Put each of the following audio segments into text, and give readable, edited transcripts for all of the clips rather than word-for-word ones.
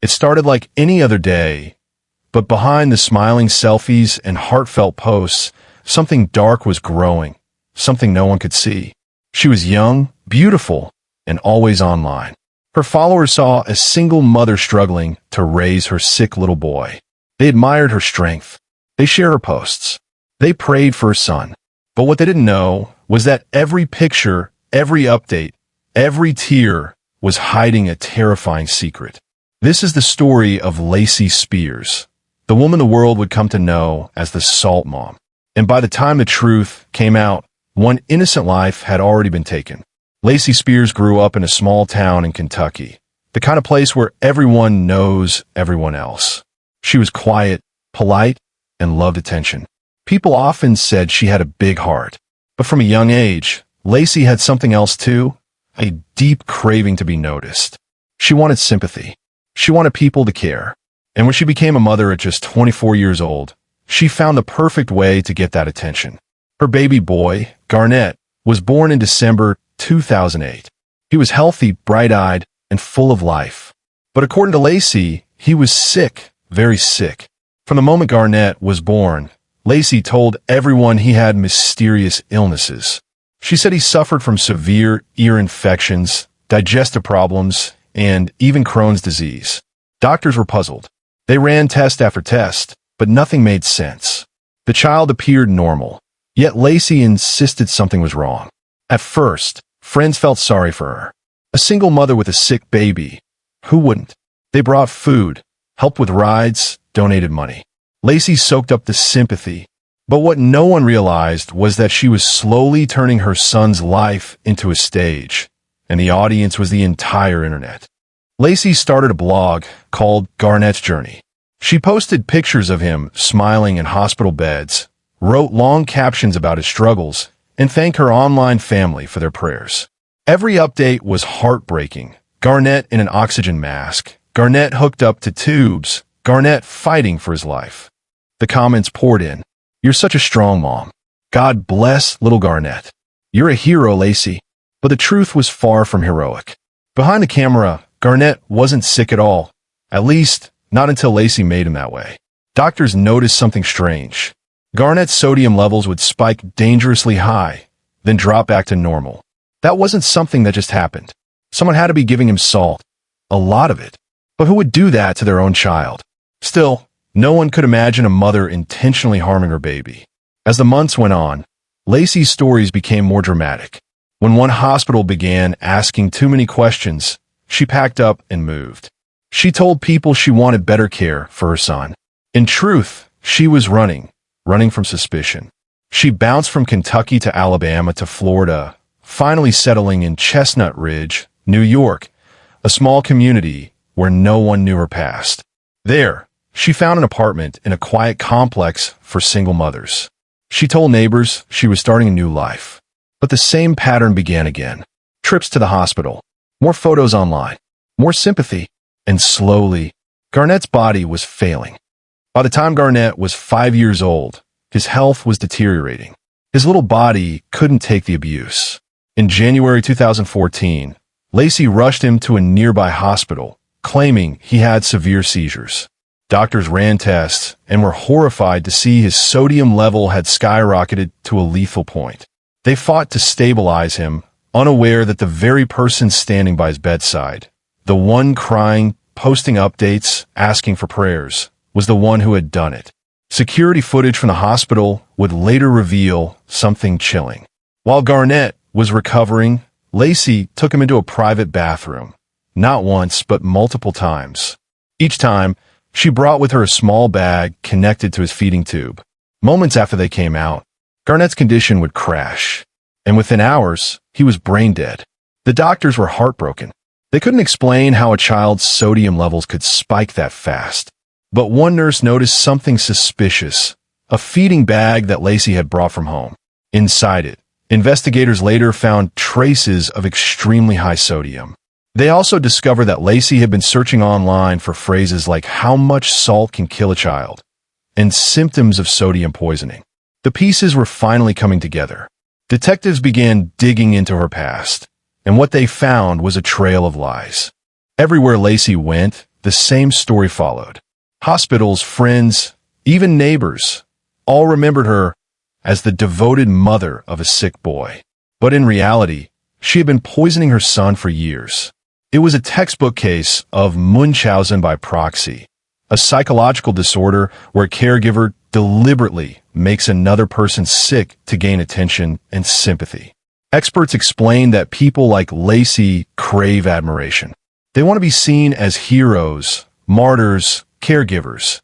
It started like any other day, but behind the smiling selfies and heartfelt posts, something dark was growing, something no one could see. She was young, beautiful, and always online. Her followers saw a single mother struggling to raise her sick little boy. They admired her strength. They shared her posts. They prayed for her son. But what they didn't know was that every picture, every update, every tear was hiding a terrifying secret. This is the story of Lacey Spears, the woman the world would come to know as the Salt Mom. And by the time the truth came out, one innocent life had already been taken. Lacey Spears grew up in a small town in Kentucky, the kind of place where everyone knows everyone else. She was quiet, polite, and loved attention. People often said she had a big heart. But from a young age, Lacey had something else too, a deep craving to be noticed. She wanted sympathy. She wanted people to care. And when she became a mother at just 24 years old, she found the perfect way to get that attention. Her baby boy, Garnett, was born in December 2008. He was healthy, bright-eyed, and full of life. But according to Lacey, he was sick, very sick. From the moment Garnett was born, Lacey told everyone he had mysterious illnesses. She said he suffered from severe ear infections, digestive problems, and even Crohn's disease. Doctors were puzzled. They ran test after test, but nothing made sense. The child appeared normal, yet Lacey insisted something was wrong. At first, friends felt sorry for her. A single mother with a sick baby. Who wouldn't? They brought food, helped with rides, donated money. Lacey soaked up the sympathy, but what no one realized was that she was slowly turning her son's life into a stage, and the audience was the entire internet. Lacey started a blog called Garnett's Journey. She posted pictures of him smiling in hospital beds, wrote long captions about his struggles, and thanked her online family for their prayers. Every update was heartbreaking. Garnett in an oxygen mask, Garnett hooked up to tubes, Garnett fighting for his life. The comments poured in. "You're such a strong mom. God bless little Garnett. You're a hero, Lacey." But the truth was far from heroic. Behind the camera, Garnett wasn't sick at all. At least, not until Lacey made him that way. Doctors noticed something strange. Garnett's sodium levels would spike dangerously high, then drop back to normal. That wasn't something that just happened. Someone had to be giving him salt. A lot of it. But who would do that to their own child? Still, no one could imagine a mother intentionally harming her baby. As the months went on, Lacey's stories became more dramatic. When one hospital began asking too many questions, she packed up and moved. She told people she wanted better care for her son. In truth, she was running from suspicion. She bounced from Kentucky to Alabama to Florida, finally settling in Chestnut Ridge, New York, a small community where no one knew her past. There, she found an apartment in a quiet complex for single mothers. She told neighbors she was starting a new life. But the same pattern began again. Trips to the hospital, more photos online, more sympathy, and slowly, Garnett's body was failing. By the time Garnett was 5 years old, his health was deteriorating. His little body couldn't take the abuse. In January 2014, Lacey rushed him to a nearby hospital, claiming he had severe seizures. Doctors ran tests and were horrified to see his sodium level had skyrocketed to a lethal point. They fought to stabilize him, unaware that the very person standing by his bedside, the one crying, posting updates, asking for prayers, was the one who had done it. Security footage from the hospital would later reveal something chilling. While Garnett was recovering, Lacey took him into a private bathroom, not once but multiple times. Each time, she brought with her a small bag connected to his feeding tube. Moments after they came out, Garnett's condition would crash, and within hours, he was brain dead. The doctors were heartbroken. They couldn't explain how a child's sodium levels could spike that fast. But one nurse noticed something suspicious, a feeding bag that Lacey had brought from home. Inside it, investigators later found traces of extremely high sodium. They also discovered that Lacey had been searching online for phrases like "how much salt can kill a child" and symptoms of sodium poisoning. The pieces were finally coming together. Detectives began digging into her past, and what they found was a trail of lies. Everywhere Lacey went, the same story followed. Hospitals, friends, even neighbors all remembered her as the devoted mother of a sick boy. But in reality, she had been poisoning her son for years. It was a textbook case of Munchausen by proxy, a psychological disorder where a caregiver deliberately makes another person sick to gain attention and sympathy. Experts explain that people like Lacey crave admiration. They want to be seen as heroes, martyrs, caregivers,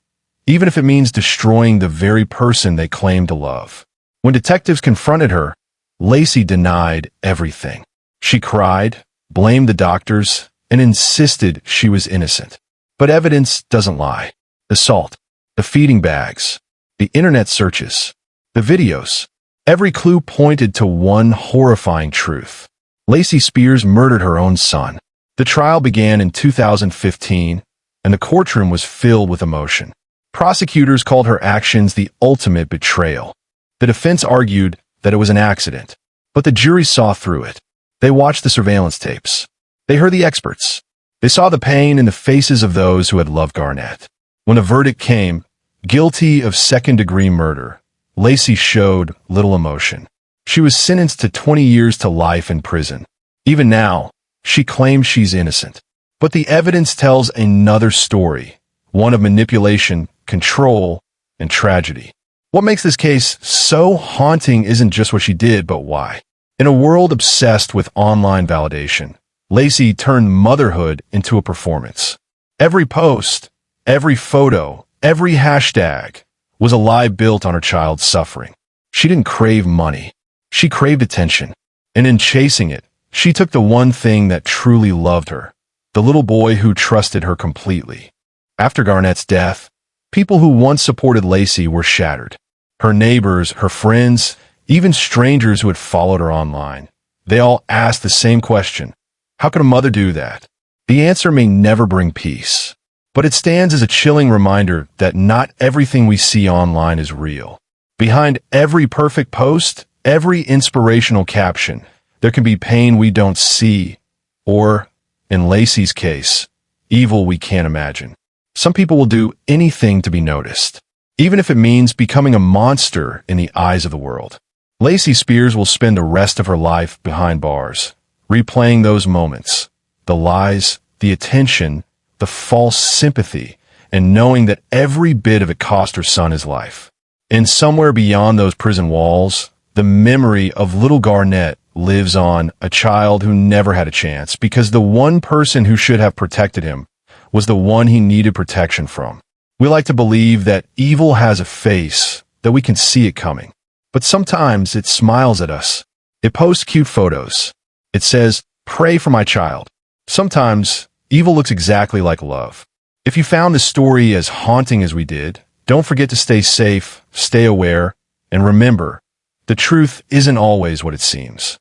even if it means destroying the very person they claim to love. When detectives confronted her, Lacey denied everything. She cried, blamed the doctors, and insisted she was innocent. But evidence doesn't lie. The salt, the feeding bags, the internet searches, the videos. Every clue pointed to one horrifying truth. Lacey Spears murdered her own son. The trial began in 2015, and the courtroom was filled with emotion. Prosecutors called her actions the ultimate betrayal. The defense argued that it was an accident, but the jury saw through it. They watched the surveillance tapes. They heard the experts. They saw the pain in the faces of those who had loved Garnett. When the verdict came, guilty of second-degree murder, Lacey showed little emotion. She was sentenced to 20 years to life in prison. Even now, she claims she's innocent. But the evidence tells another story, one of manipulation, control, and tragedy. What makes this case so haunting isn't just what she did, but why. In a world obsessed with online validation, Lacey turned motherhood into a performance. Every post, every photo, every hashtag was a lie built on her child's suffering. She didn't crave money. She craved attention. And in chasing it, she took the one thing that truly loved her, the little boy who trusted her completely. After Garnett's death, people who once supported Lacey were shattered. Her neighbors, her friends, even strangers who had followed her online. They all asked the same question. How could a mother do that? The answer may never bring peace, but it stands as a chilling reminder that not everything we see online is real. Behind every perfect post, every inspirational caption, there can be pain we don't see, or, in Lacey's case, evil we can't imagine. Some people will do anything to be noticed, even if it means becoming a monster in the eyes of the world. Lacey Spears will spend the rest of her life behind bars, replaying those moments, the lies, the attention, the false sympathy, and knowing that every bit of it cost her son his life. And somewhere beyond those prison walls, the memory of little Garnett lives on, a child who never had a chance because the one person who should have protected him was the one he needed protection from. We like to believe that evil has a face, that we can see it coming. But sometimes it smiles at us. It posts cute photos. It says, "Pray for my child." Sometimes evil looks exactly like love. If you found this story as haunting as we did, don't forget to stay safe, stay aware, and remember, the truth isn't always what it seems.